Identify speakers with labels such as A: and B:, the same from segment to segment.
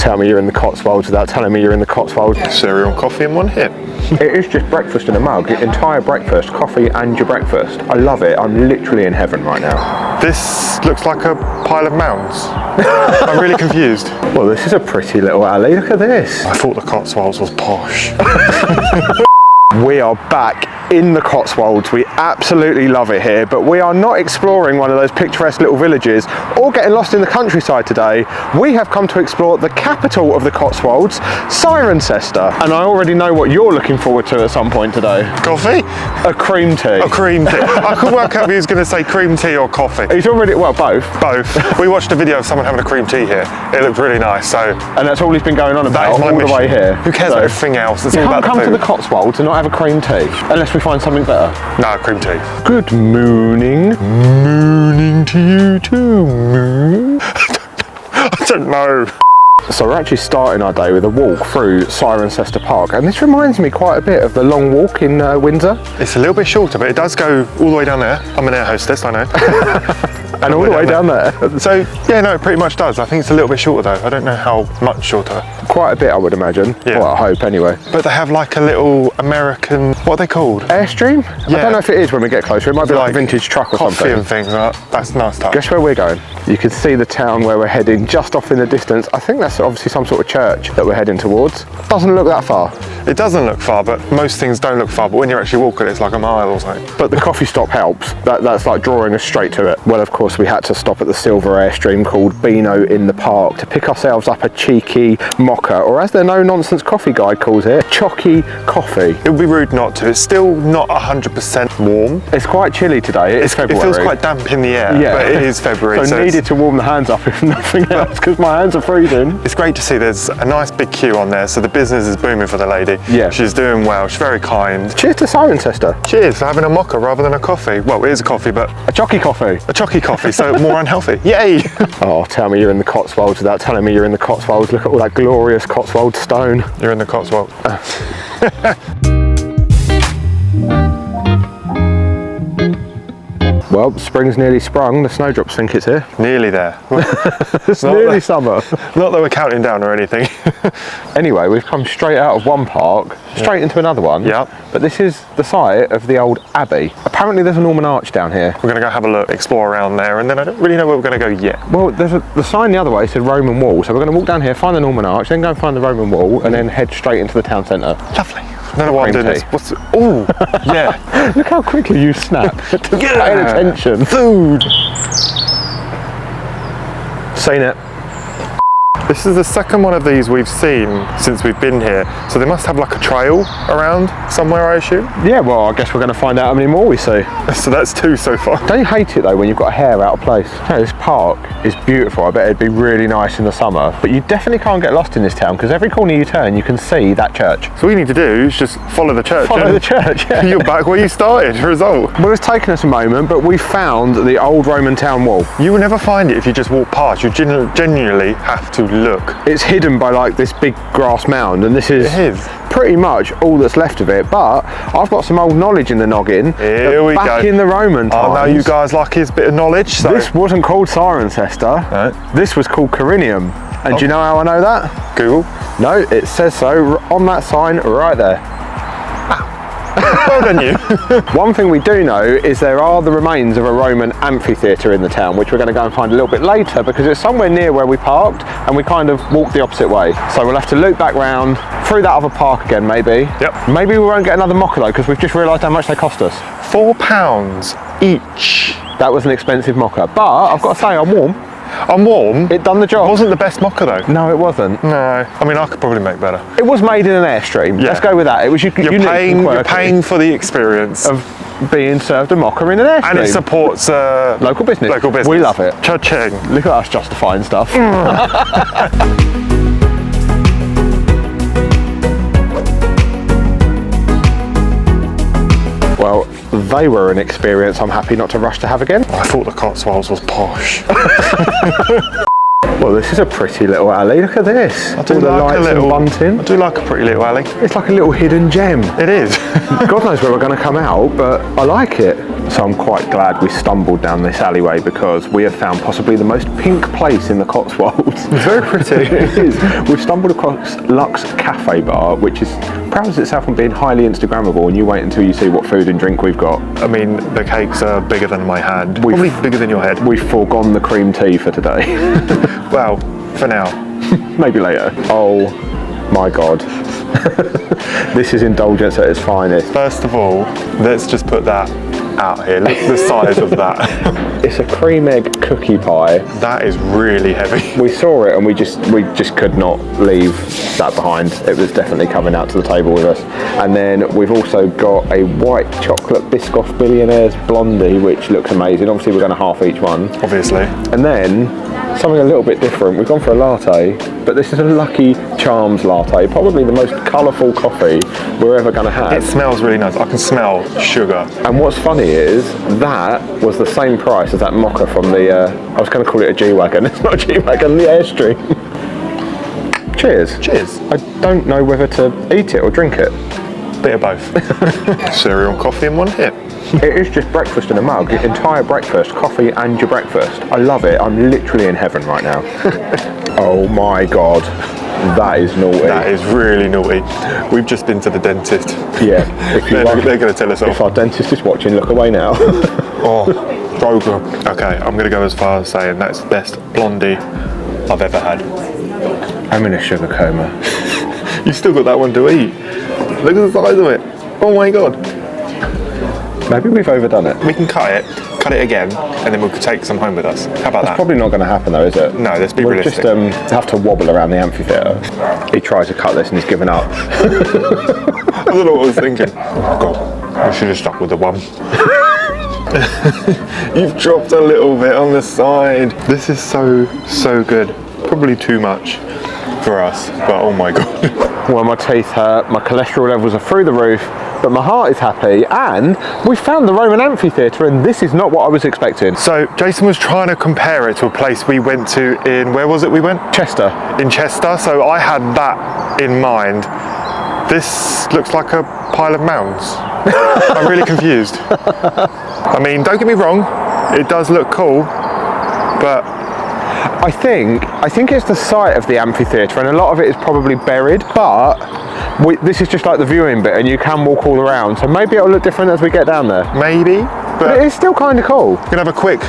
A: Tell me you're in the Cotswolds without telling me you're in the Cotswolds.
B: Cereal and coffee in one hit.
A: It is just breakfast in a mug, entire breakfast, coffee and your breakfast. I love it, I'm literally in heaven right now.
B: This looks like a pile of mounds. I'm really confused.
A: Well, this is a pretty little alley, look at this.
B: I thought the Cotswolds was posh.
A: We are back in the Cotswolds. We absolutely love it here, but we are not exploring one of those picturesque little villages or getting lost in the countryside today. We have come to explore the capital of the Cotswolds, Cirencester. And I already know what you're looking forward to at some point today.
B: Coffee?
A: A cream tea.
B: A cream tea. I could work out if he was going to say cream tea or coffee.
A: He's already, well, both.
B: Both. We watched a video of someone having a cream tea here. It looked really nice, so...
A: And that's all he's been going on about all
B: mission.
A: the way here.
B: Who cares about everything else? It's
A: you
B: all
A: can't
B: about
A: come
B: the
A: to
B: food.
A: the Cotswolds and not have a cream tea, unless we find something better.
B: No, cream tea.
A: Good morning.
B: Mooning to you too, moon. I don't know.
A: So we're actually starting our day with a walk through Cirencester Park, and this reminds me quite a bit of the long walk in Windsor.
B: It's a little bit shorter, but it does go all the way down there. I'm an air hostess, I know.
A: And all the way down there.
B: So, yeah, no, it pretty much does. I think it's a little bit shorter though. I don't know how much shorter.
A: Quite a bit, I would imagine.
B: Yeah.
A: Well, I hope anyway.
B: But they have like a little American, what are they called?
A: Airstream?
B: Yeah.
A: I don't know if it is when we get closer. It might be like a vintage truck or
B: coffee
A: something.
B: and things like that. That's nice stuff.
A: Guess where we're going? You can see the town where we're heading just off in the distance. I think that's obviously some sort of church that we're heading towards. Doesn't look that far.
B: It doesn't look far, but most things don't look far. But when you're actually walking, it's like a mile or something.
A: But the coffee stop helps. That's like drawing us straight to it. Well, of course, we had to stop at the silver Airstream called Beano in the Park to pick ourselves up a cheeky mocha, or as their no-nonsense coffee guide calls it, chocky coffee.
B: It would be rude not to. It's still not 100% warm.
A: It's quite chilly today. It's February.
B: It feels quite damp in the air,
A: yeah.
B: But it is February.
A: So needed to warm the hands up if nothing else, because my hands are freezing.
B: It's great to see there's a nice big queue on there, so the business is booming for the lady.
A: Yeah.
B: She's doing well, she's very kind.
A: Cheers to Cirencester.
B: Cheers for having a mocha rather than a coffee. Well, it is a coffee, but
A: A chocky coffee.
B: a chocky coffee, so more unhealthy. Yay!
A: Oh, tell me you're in the Cotswolds without telling me you're in the Cotswolds. Look at all that glorious Cotswold stone.
B: You're in the Cotswolds.
A: Well, spring's nearly sprung. The snowdrops think it's here.
B: Nearly there.
A: It's nearly summer.
B: Not that we're counting down or anything.
A: Anyway, we've come straight out of one park, straight into another one.
B: Yep.
A: But this is the site of the old Abbey. Apparently there's a Norman arch down here.
B: We're going to go have a look, explore around there, and then I don't really know where we're going to go yet.
A: Well, there's the sign the other way said Roman wall, so we're going to walk down here, find the Norman arch, then go and find the Roman wall, and then head straight into the town centre.
B: Lovely. I don't know why I'm doing this. What's oh, yeah.
A: Look how quickly you snap to paying attention.
B: Food.
A: Seen it.
B: This is the second one of these we've seen since we've been here. So they must have like a trail around somewhere, I assume.
A: Yeah, well, I guess we're going to find out how many more we see.
B: So that's two so far.
A: Don't you hate it though when you've got a hair out of place? No, this park is beautiful. I bet it'd be really nice in the summer. But you definitely can't get lost in this town because every corner you turn you can see that church.
B: So all you need to do is just follow the church.
A: Follow the church, yeah.
B: You're back where you started, result.
A: Well, it's taken us a moment, but we found the old Roman town wall.
B: You will never find it if you just walk past. You genuinely have to look.
A: It's hidden by like this big grass mound, and this is pretty much all that's left of it. But I've got some old knowledge in the noggin.
B: Here we go.
A: Back in the Roman times.
B: Oh, now you guys like his bit of knowledge. So.
A: This wasn't called Cirencester.
B: Right.
A: This was called Corinium. And do you know how I know that?
B: Google.
A: No, it says so on that sign right there.
B: Well done you.
A: One thing we do know is there are the remains of a Roman amphitheatre in the town, which we're going to go and find a little bit later because it's somewhere near where we parked and we kind of walked the opposite way. So we'll have to loop back round through that other park again maybe.
B: Yep.
A: Maybe we won't get another mocha though because we've just realised how much they cost us.
B: £4 each.
A: That was an expensive mocha, but I've got to say I'm warm.
B: I'm warm.
A: It done the job.
B: It wasn't the best mocha though.
A: No, it wasn't.
B: No, I mean I could probably make better.
A: It was made in an Airstream.
B: Yeah.
A: Let's go with that. It was
B: You're paying for the experience
A: of being served a mocha in an Airstream.
B: and it supports
A: local business.
B: Local business.
A: We love it.
B: Cha-ching.
A: Look at us justifying stuff. Well, they were an experience I'm happy not to rush to have again.
B: I thought the Cotswolds was posh.
A: Well, this is a pretty little alley. Look at this.
B: I do
A: All the
B: like
A: lights and bunting.
B: I do like a pretty little alley.
A: It's like a little hidden gem.
B: It is.
A: God knows where we're going to come out, but I like it. So I'm quite glad we stumbled down this alleyway because we have found possibly the most pink place in the Cotswolds.
B: It's very pretty.
A: It is. We've stumbled across Luxe Cafe Bar, which is prides itself on being highly Instagrammable, and you wait until you see what food and drink we've got.
B: I mean, the cakes are bigger than my hand. Probably bigger than your head.
A: We've foregone the cream tea for today.
B: Well, for now.
A: Maybe later. Oh my God. This is indulgence at its finest.
B: First of all, let's just put that out here. Look at the size of that.
A: It's a cream egg cookie pie.
B: That is really heavy.
A: We saw it and we just could not leave that behind. It was definitely coming out to the table with us. And then we've also got a white chocolate Biscoff Billionaires Blondie, which looks amazing. Obviously we're going to half each one.
B: Obviously.
A: And then something a little bit different. We've gone for a latte, but this is a Lucky Charms latte. Probably the most colourful coffee we're ever going to have.
B: It smells really nice. I can smell sugar.
A: And what's funny is that was the same price as that mocha from the, I was going to call it a G-Wagon. It's not a G-Wagon, the Airstream. Cheers.
B: Cheers.
A: I don't know whether to eat it or drink it.
B: Bit of both. Cereal and coffee in one hit.
A: It is just breakfast in a mug. Your entire breakfast, coffee and your breakfast. I love it. I'm literally in heaven right now. Oh my God. That is naughty.
B: That is really naughty. We've just been to the dentist.
A: Yeah.
B: They're going to tell us off.
A: If our dentist is watching, look away now.
B: Oh, so good. Okay, I'm going to go as far as saying that's the best blondie I've ever had.
A: I'm in a sugar coma.
B: You still got that one to eat. Look at the size of it. Oh my God.
A: Maybe we've overdone it.
B: We can cut it again, and then we could take some home with us. How about that?
A: Probably not going to happen though, is it?
B: No, let's be
A: we'll
B: realistic.
A: Just have to wobble around the amphitheatre. He tried to cut this and he's given up.
B: I don't know what I was thinking. Oh God, we should have stuck with the one. You've dropped a little bit on the side. This is so good. Probably too much for us, but oh my God.
A: Well, my teeth hurt, my cholesterol levels are through the roof, but my heart is happy, and we found the Roman amphitheatre, and this is not what I was expecting.
B: So Jason was trying to compare it to a place we went to in, where was it we went?
A: Chester.
B: In Chester, so I had that in mind. This looks like a pile of mounds. I'm really confused. I mean, don't get me wrong, it does look cool, but
A: I think it's the site of the amphitheatre, and a lot of it is probably buried, but this is just like the viewing bit and you can walk all around, so maybe it'll look different as we get down there.
B: maybe,
A: But it is still kind of cool.
B: we're gonna have a quick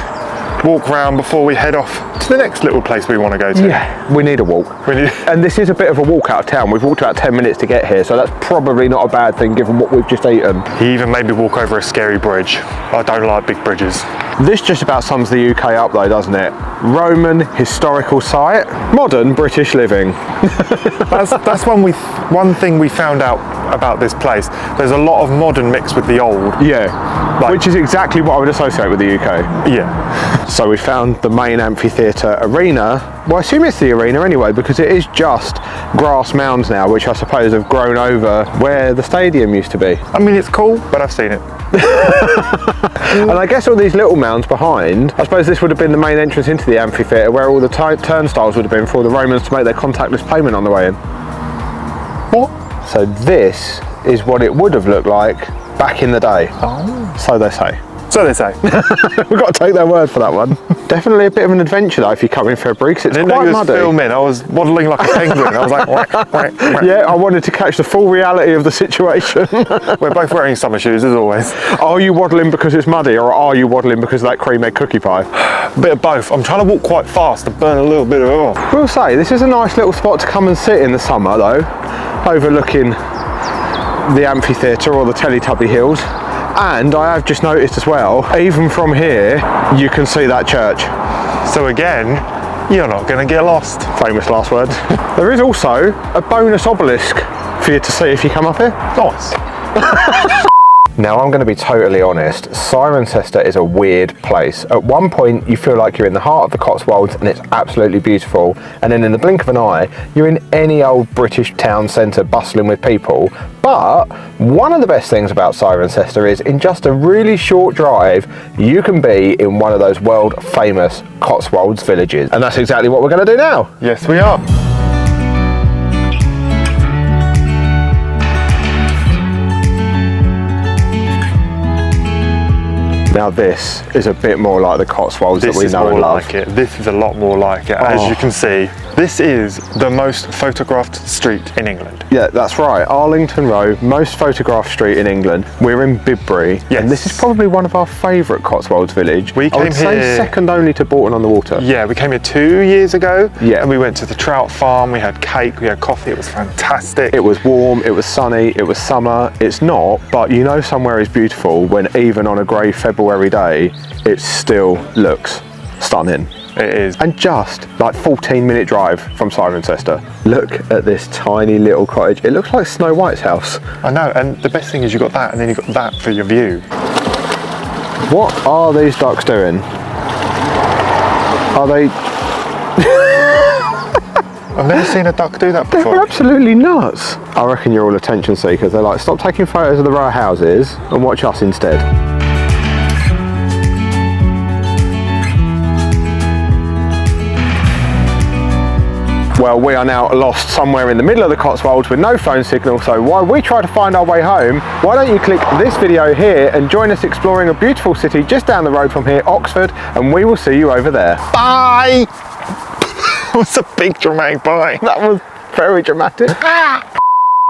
B: walk round before we head off to the next little place we want to go to.
A: Yeah, we need a walk.
B: We need-
A: And this is a bit of a walk out of town. We've walked about 10 minutes to get here, so that's probably not a bad thing given what we've just eaten.
B: He even made me walk over a scary bridge. I don't like big bridges.
A: This just about sums the UK up though, doesn't it? Roman historical site, modern British living.
B: That's one thing we found out about this place. There's a lot of modern mixed with the old.
A: Yeah,
B: Like-
A: which is exactly what I would associate with the UK.
B: Yeah.
A: So we found the main amphitheatre arena. Well, I assume it's the arena anyway, because it is just grass mounds now, which I suppose have grown over where the stadium used to be.
B: I mean, it's cool, but I've seen it.
A: And I guess all these little mounds behind, I suppose this would have been the main entrance into the amphitheatre, where all the turnstiles would have been for all the Romans to make their contactless payment on the way in.
B: What?
A: So this is what it would have looked like back in the day.
B: Oh.
A: So they say.
B: So they say.
A: We've got to take their word for that one. Definitely a bit of an adventure though if you come in February, because it's
B: I didn't know
A: quite
B: you was
A: muddy.
B: filming. I was waddling like a penguin. I was like, whack, whack, whack.
A: Yeah, I wanted to catch the full reality of the situation.
B: We're both wearing summer shoes as always.
A: Are you waddling because it's muddy, or are you waddling because of that cream egg cookie pie?
B: A bit of both. I'm trying to walk quite fast to burn a little bit of oil.
A: We'll say, this is a nice little spot to come and sit in the summer though, overlooking the amphitheatre or the Teletubby Hills. And I have just noticed as well, even from here, you can see that church.
B: So again, you're not going to get lost.
A: Famous last words. There is also a bonus obelisk for you to see if you come up here.
B: Nice.
A: Now I'm going to be totally honest, Cirencester is a weird place. At one point you feel like you're in the heart of the Cotswolds and it's absolutely beautiful, and then in the blink of an eye you're in any old British town centre bustling with people. But one of the best things about Cirencester is in just a really short drive you can be in one of those world famous Cotswolds villages. And that's exactly what we're going to do now.
B: Yes, we are.
A: Now this is a bit more like the Cotswolds that we know and love.
B: This is more like it. This is a lot more like it. As you can see, this is the most photographed street in England.
A: Yeah, that's right. Arlington Row, most photographed street in England. We're in Bibury,
B: Yes.
A: and this is probably one of our favourite Cotswolds village.
B: We
A: I would
B: came
A: say
B: here-
A: second only to Bolton-on-the-Water.
B: Yeah, we came here 2 years ago.
A: Yeah.
B: And we went to the trout farm, we had cake, we had coffee, it was fantastic.
A: It was warm, it was sunny, it was summer. It's not, but you know somewhere is beautiful when even on a grey February day, it still looks stunning.
B: It is.
A: And just like 14-minute drive from Cirencester. Look at this tiny little cottage. It looks like Snow White's house.
B: I know, and the best thing is you got that, and then you got that for your view.
A: What are these ducks doing? Are they...
B: I've never seen a duck do that
A: They're
B: before.
A: absolutely nuts. I reckon you're all attention seekers. They're like, stop taking photos of the row houses and watch us instead. Well, we are now lost somewhere in the middle of the Cotswolds with no phone signal, so while we try to find our way home, why don't you click this video here and join us exploring a beautiful city just down the road from here, Oxford, and we will see you over there.
B: Bye! It was a big dramatic bye.
A: That was very dramatic.